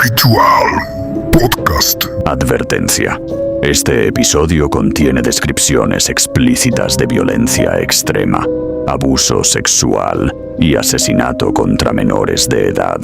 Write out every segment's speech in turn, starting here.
Ritual Podcast. Advertencia. Este episodio contiene descripciones explícitas de violencia extrema, abuso sexual y asesinato contra menores de edad.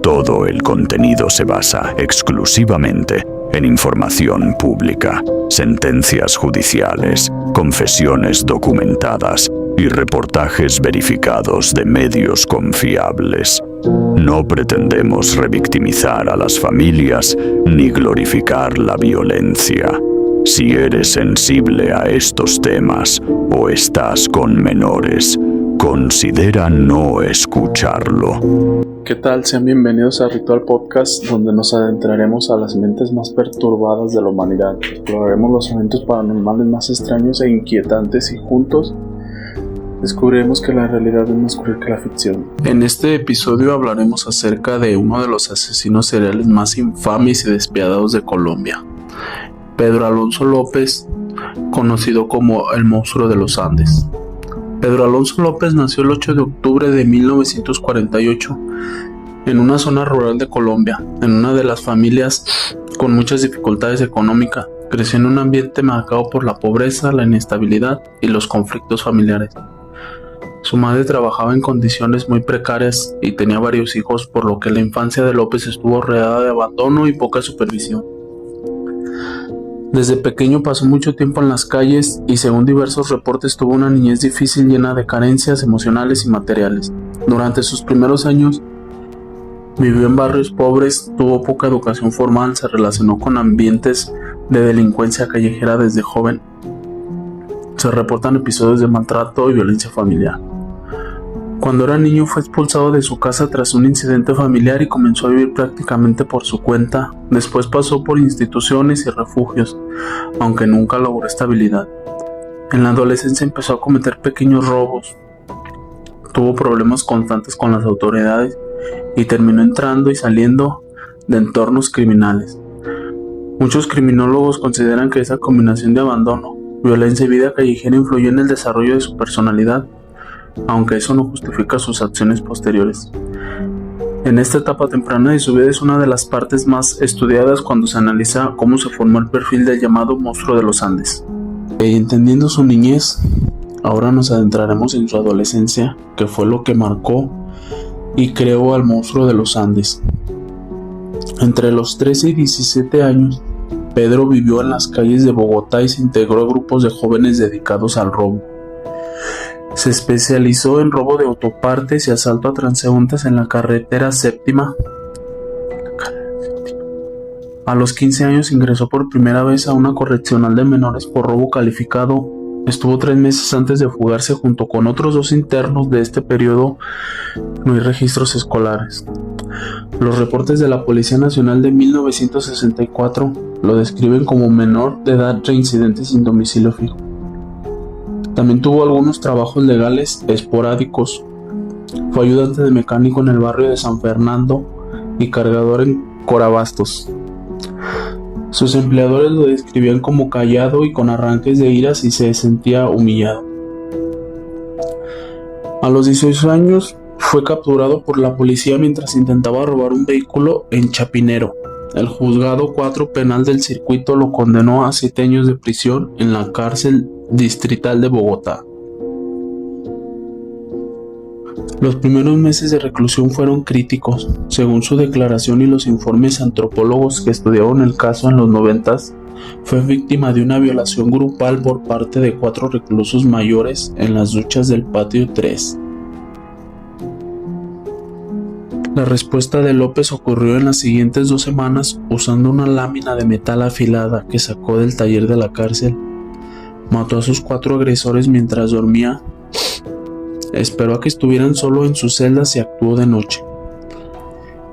Todo el contenido se basa exclusivamente en información pública, sentencias judiciales, confesiones documentadas y reportajes verificados de medios confiables. No pretendemos revictimizar a las familias ni glorificar la violencia. Si eres sensible a estos temas o estás con menores, considera no escucharlo. ¿Qué tal? Sean bienvenidos a Ritual Podcast, donde nos adentraremos a las mentes más perturbadas de la humanidad. Exploraremos los eventos paranormales más extraños e inquietantes y juntos descubriremos que la realidad es más cruel que la ficción. En este episodio hablaremos acerca de uno de los asesinos seriales más infames y despiadados de Colombia, Pedro Alonso López, conocido como el Monstruo de los Andes. Pedro Alonso López nació el 8 de octubre de 1948 en una zona rural de Colombia, en una de las familias con muchas dificultades económicas. Creció en un ambiente marcado por la pobreza, la inestabilidad y los conflictos familiares. Su madre trabajaba en condiciones muy precarias y tenía varios hijos, por lo que la infancia de López estuvo rodeada de abandono y poca supervisión. Desde pequeño pasó mucho tiempo en las calles y, según diversos reportes, tuvo una niñez difícil llena de carencias emocionales y materiales. Durante sus primeros años vivió en barrios pobres, tuvo poca educación formal, se relacionó con ambientes de delincuencia callejera desde joven. Se reportan episodios de maltrato y violencia familiar. Cuando era niño fue expulsado de su casa tras un incidente familiar y comenzó a vivir prácticamente por su cuenta. Después pasó por instituciones y refugios, aunque nunca logró estabilidad. En la adolescencia empezó a cometer pequeños robos. Tuvo problemas constantes con las autoridades y terminó entrando y saliendo de entornos criminales. Muchos criminólogos consideran que esa combinación de abandono, violencia y vida callejera influyó en el desarrollo de su personalidad, aunque eso no justifica sus acciones posteriores. En esta etapa temprana de su vida es una de las partes más estudiadas cuando se analiza cómo se formó el perfil del llamado Monstruo de los Andes. Entendiendo su niñez, ahora nos adentraremos en su adolescencia, que fue lo que marcó y creó al Monstruo de los Andes. Entre los 13 y 17 años, Pedro vivió en las calles de Bogotá y se integró a grupos de jóvenes dedicados al robo. Se especializó en robo de autopartes y asalto a transeúntes en la carretera séptima. A los 15 años ingresó por primera vez a una correccional de menores por robo calificado. Estuvo 3 meses antes de fugarse junto con otros 2 internos. De este periodo no hay registros escolares. Los reportes de la Policía Nacional de 1964 lo describen como menor de edad reincidente sin domicilio fijo. También tuvo algunos trabajos legales esporádicos. Fue ayudante de mecánico en el barrio de San Fernando y cargador en Corabastos. Sus empleadores lo describían como callado y con arranques de ira si se sentía humillado. A los 18 años fue capturado por la policía mientras intentaba robar un vehículo en Chapinero. El juzgado 4 penal del circuito lo condenó a 7 años de prisión en la cárcel distrital de Bogotá. Los primeros meses de reclusión fueron críticos. Según su declaración y los informes antropólogos que estudiaron el caso en los 90s, fue víctima de una violación grupal por parte de 4 reclusos mayores en las duchas del patio 3. La respuesta de López ocurrió en las siguientes 2 semanas usando una lámina de metal afilada que sacó del taller de la cárcel. Mató a sus 4 agresores mientras dormía. Esperó a que estuvieran solo en sus celdas y actuó de noche.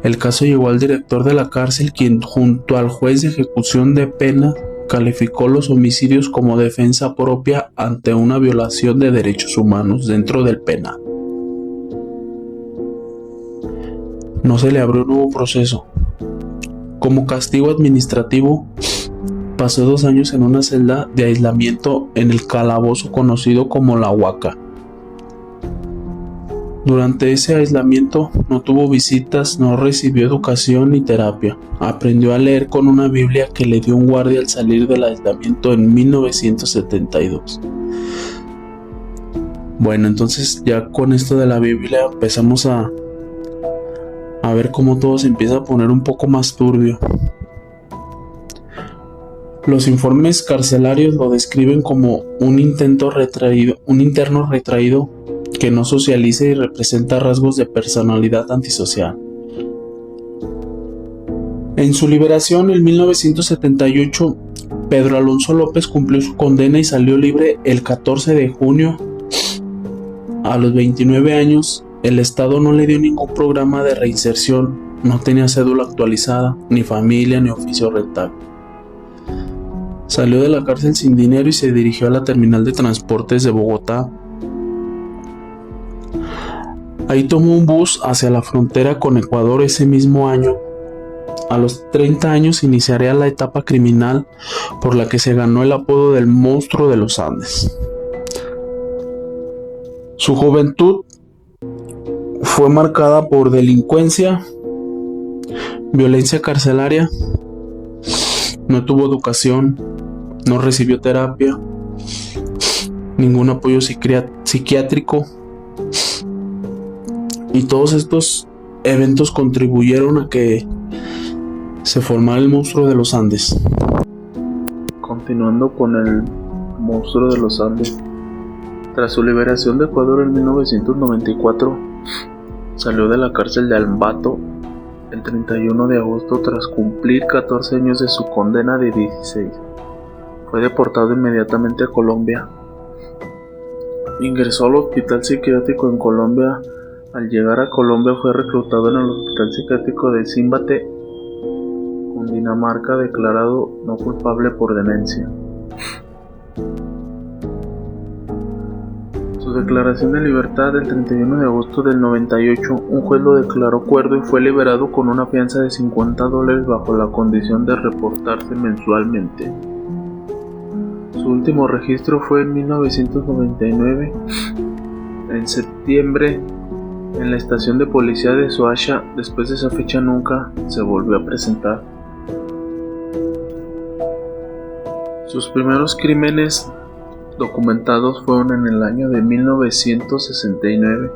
El caso llegó al director de la cárcel, quien junto al juez de ejecución de pena calificó los homicidios como defensa propia ante una violación de derechos humanos dentro del penal. No se le abrió un nuevo proceso. Como castigo administrativo, pasó 2 años en una celda de aislamiento en el calabozo conocido como La Huaca. Durante ese aislamiento no tuvo visitas, no recibió educación ni terapia. Aprendió a leer con una Biblia que le dio un guardia al salir del aislamiento en 1972. Bueno, entonces ya con esto de la Biblia empezamos a ver cómo todo se empieza a poner un poco más turbio. Los informes carcelarios lo describen como un interno retraído que no socializa y representa rasgos de personalidad antisocial. En su liberación en 1978, Pedro Alonso López cumplió su condena y salió libre el 14 de junio. A los 29 años, el Estado no le dio ningún programa de reinserción, no tenía cédula actualizada, ni familia, ni oficio rentable. Salió de la cárcel sin dinero y se dirigió a la terminal de transportes de Bogotá. Ahí tomó un bus hacia la frontera con Ecuador ese mismo año. A los 30 años iniciaría la etapa criminal por la que se ganó el apodo del monstruo de los Andes. Su juventud fue marcada por delincuencia, violencia carcelaria, no tuvo educación, no recibió terapia, ningún apoyo psiquiátrico. Y todos estos eventos contribuyeron a que se formara el monstruo de los Andes. Continuando con el monstruo de los Andes. Tras su liberación de Ecuador en 1994, salió de la cárcel de Ambato el 31 de agosto tras cumplir 14 años de su condena de 16. Fue deportado inmediatamente a Colombia. Ingresó al hospital psiquiátrico en Colombia. Al llegar a Colombia fue reclutado en el hospital psiquiátrico de Zimbabue, Cundinamarca, declarado no culpable por demencia. Su declaración de libertad del 31 de agosto del 98, un juez lo declaró cuerdo y fue liberado con una fianza de $50 bajo la condición de reportarse mensualmente. Su último registro fue en 1999, en septiembre, en la estación de policía de Soacha. Después de esa fecha nunca se volvió a presentar. Sus primeros crímenes documentados fueron en el año de 1969,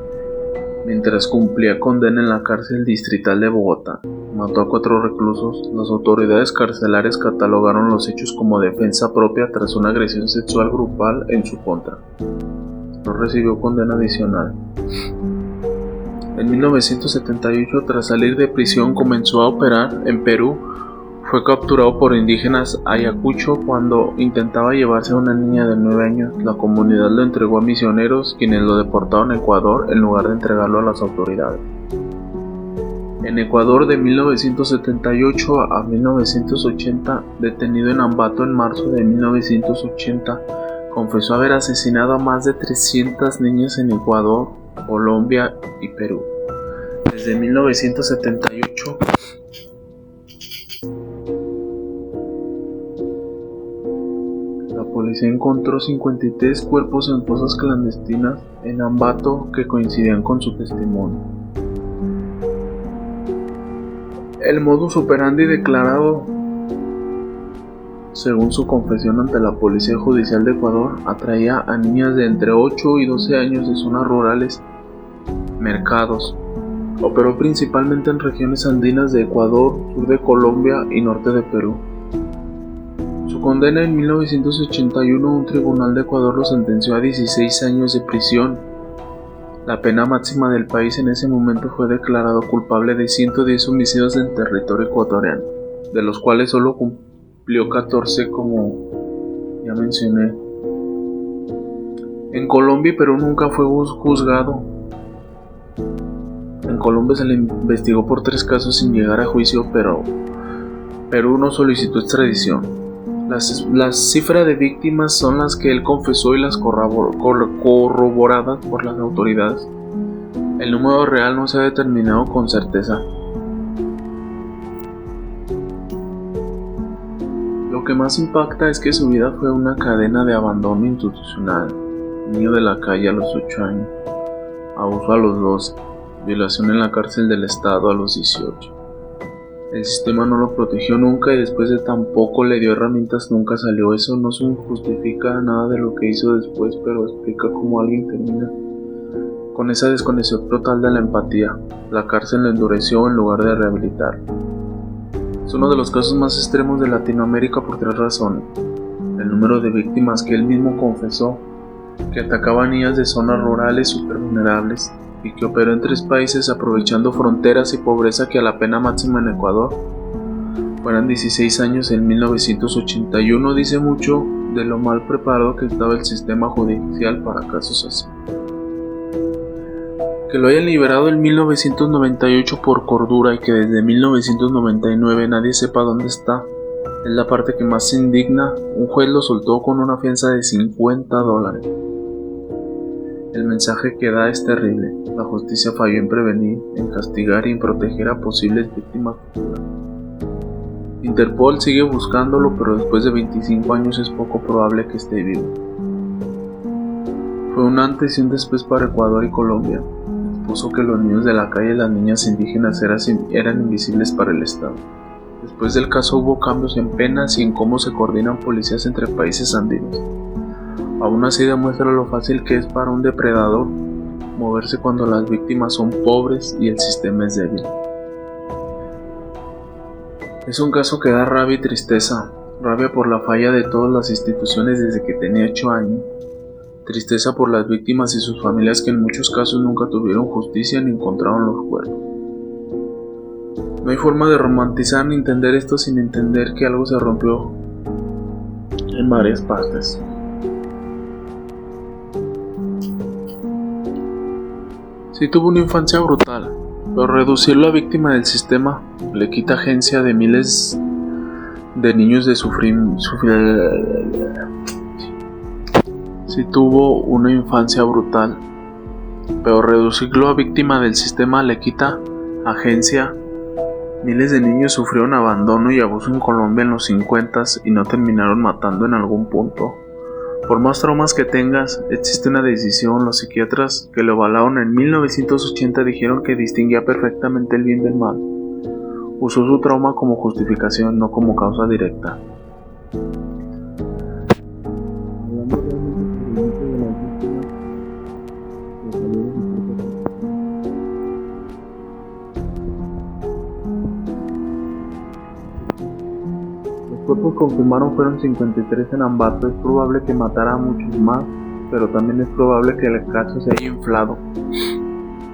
mientras cumplía condena en la cárcel distrital de Bogotá. Mató a 4 reclusos. Las autoridades carcelarias catalogaron los hechos como defensa propia tras una agresión sexual grupal en su contra. No recibió condena adicional. En 1978, tras salir de prisión, comenzó a operar en Perú. Fue capturado por indígenas ayacucho cuando intentaba llevarse a una niña de 9 años. La comunidad lo entregó a misioneros, quienes lo deportaron a Ecuador en lugar de entregarlo a las autoridades. En Ecuador, de 1978 a 1980, detenido en Ambato en marzo de 1980, confesó haber asesinado a más de 300 niñas en Ecuador, Colombia y Perú. Desde 1978, la policía encontró 53 cuerpos en fosas clandestinas en Ambato que coincidían con su testimonio. El modus operandi declarado, según su confesión ante la Policía Judicial de Ecuador, atraía a niñas de entre 8 y 12 años de zonas rurales, mercados. Operó principalmente en regiones andinas de Ecuador, sur de Colombia y norte de Perú. Su condena en 1981, un tribunal de Ecuador lo sentenció a 16 años de prisión. La pena máxima del país en ese momento. Fue declarado culpable de 110 homicidios en territorio ecuatoriano, de los cuales solo cumplió 14, como ya mencioné. En Colombia y Perú nunca fue juzgado. En Colombia se le investigó por 3 casos sin llegar a juicio, pero Perú no solicitó extradición. Las cifras de víctimas son las que él confesó y las corroboradas por las autoridades. El número real no se ha determinado con certeza. Lo que más impacta es que su vida fue una cadena de abandono institucional. Niño de la calle a los 8 años. abuso a los 12, violación en la cárcel del estado a los 18. El sistema no lo protegió nunca y después de tan poco le dio herramientas nunca salió. Eso no se justifica nada de lo que hizo después, pero explica cómo alguien termina con esa desconexión total de la empatía. La cárcel lo endureció en lugar de rehabilitar. Es uno de los casos más extremos de Latinoamérica por 3 razones. El número de víctimas que él mismo confesó, que atacaba a niñas de zonas rurales super vulnerables y que operó en 3 países aprovechando fronteras y pobreza que a la pena máxima en Ecuador fueran 16 años en 1981, dice mucho de lo mal preparado que estaba el sistema judicial para casos así. Que lo hayan liberado en 1998 por cordura y que desde 1999 nadie sepa dónde está, es la parte que más se indigna. Un juez lo soltó con una fianza de $50. El mensaje que da es terrible. La justicia falló en prevenir, en castigar y en proteger a posibles víctimas futuras. Interpol sigue buscándolo, pero después de 25 años es poco probable que esté vivo. Fue un antes y un después para Ecuador y Colombia. Expuso que los niños de la calle y las niñas indígenas eran invisibles para el Estado. Después del caso hubo cambios en penas y en cómo se coordinan policías entre países andinos. Aún así demuestra lo fácil que es para un depredador moverse cuando las víctimas son pobres y el sistema es débil. Es un caso que da rabia y tristeza, rabia por la falla de todas las instituciones desde que tenía 8 años, tristeza por las víctimas y sus familias que en muchos casos nunca tuvieron justicia ni encontraron los cuerpos. No hay forma de romantizar ni entender esto sin entender que algo se rompió en varias partes. Sí tuvo una infancia brutal, pero reducirlo a víctima del sistema le quita agencia de miles de niños de sufrir. Sí tuvo una infancia brutal, pero reducirlo a víctima del sistema le quita agencia. Miles de niños sufrieron abandono y abuso en Colombia en los 50s y no terminaron matando en algún punto. Por más traumas que tengas, existe una decisión. Los psiquiatras que lo avalaron en 1980 dijeron que distinguía perfectamente el bien del mal. Usó su trauma como justificación, no como causa directa. Los cuerpos confirmaron fueron 53 en Ambato. Es probable que matara a muchos más, pero también es probable que el caso se haya inflado.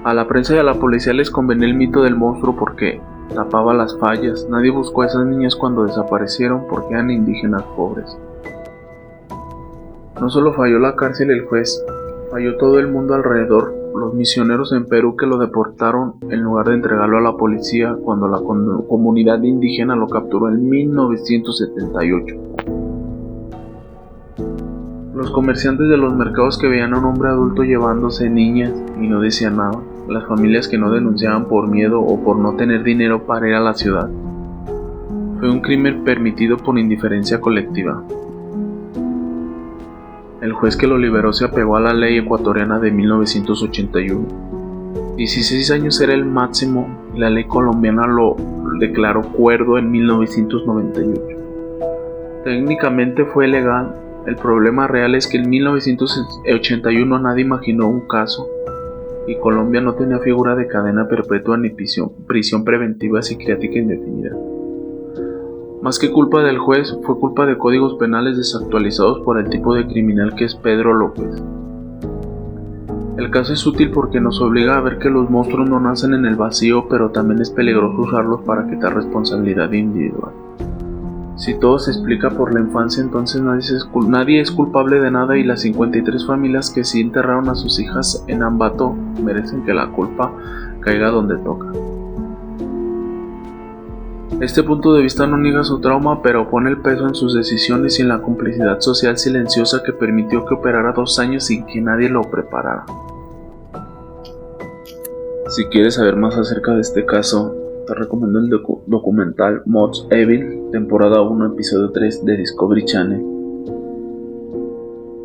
A la prensa y a la policía les convenía el mito del monstruo porque tapaba las fallas. Nadie buscó a esas niñas cuando desaparecieron porque eran indígenas pobres. No solo falló la cárcel y el juez, falló todo el mundo alrededor. Los misioneros en Perú que lo deportaron en lugar de entregarlo a la policía cuando la comunidad indígena lo capturó en 1978. Los comerciantes de los mercados que veían a un hombre adulto llevándose niñas y no decían nada. Las familias que no denunciaban por miedo o por no tener dinero para ir a la ciudad. Fue un crimen permitido por indiferencia colectiva. El juez que lo liberó se apegó a la ley ecuatoriana de 1981. 16 años era el máximo y la ley colombiana lo declaró cuerdo en 1998. Técnicamente fue legal. El problema real es que en 1981 nadie imaginó un caso y Colombia no tenía figura de cadena perpetua ni prisión preventiva psiquiátrica indefinida. Más que culpa del juez, fue culpa de códigos penales desactualizados por el tipo de criminal que es Pedro López. El caso es útil porque nos obliga a ver que los monstruos no nacen en el vacío, pero también es peligroso usarlos para quitar responsabilidad individual. Si todo se explica por la infancia, entonces nadie es culpable de nada y las 53 familias que sí enterraron a sus hijas en Ambato merecen que la culpa caiga donde toca. Este punto de vista no niega su trauma, pero pone el peso en sus decisiones y en la complicidad social silenciosa que permitió que operara 2 años sin que nadie lo preparara. Si quieres saber más acerca de este caso, te recomiendo el documental Mods Evil, temporada 1, episodio 3 de Discovery Channel.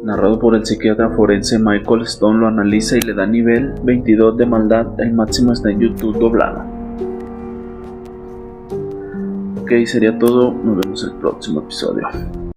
narrado por el psiquiatra forense Michael Stone, lo analiza y le da nivel 22 de maldad. El máximo está en YouTube doblado. Ok, sería todo. Nos vemos en el próximo episodio.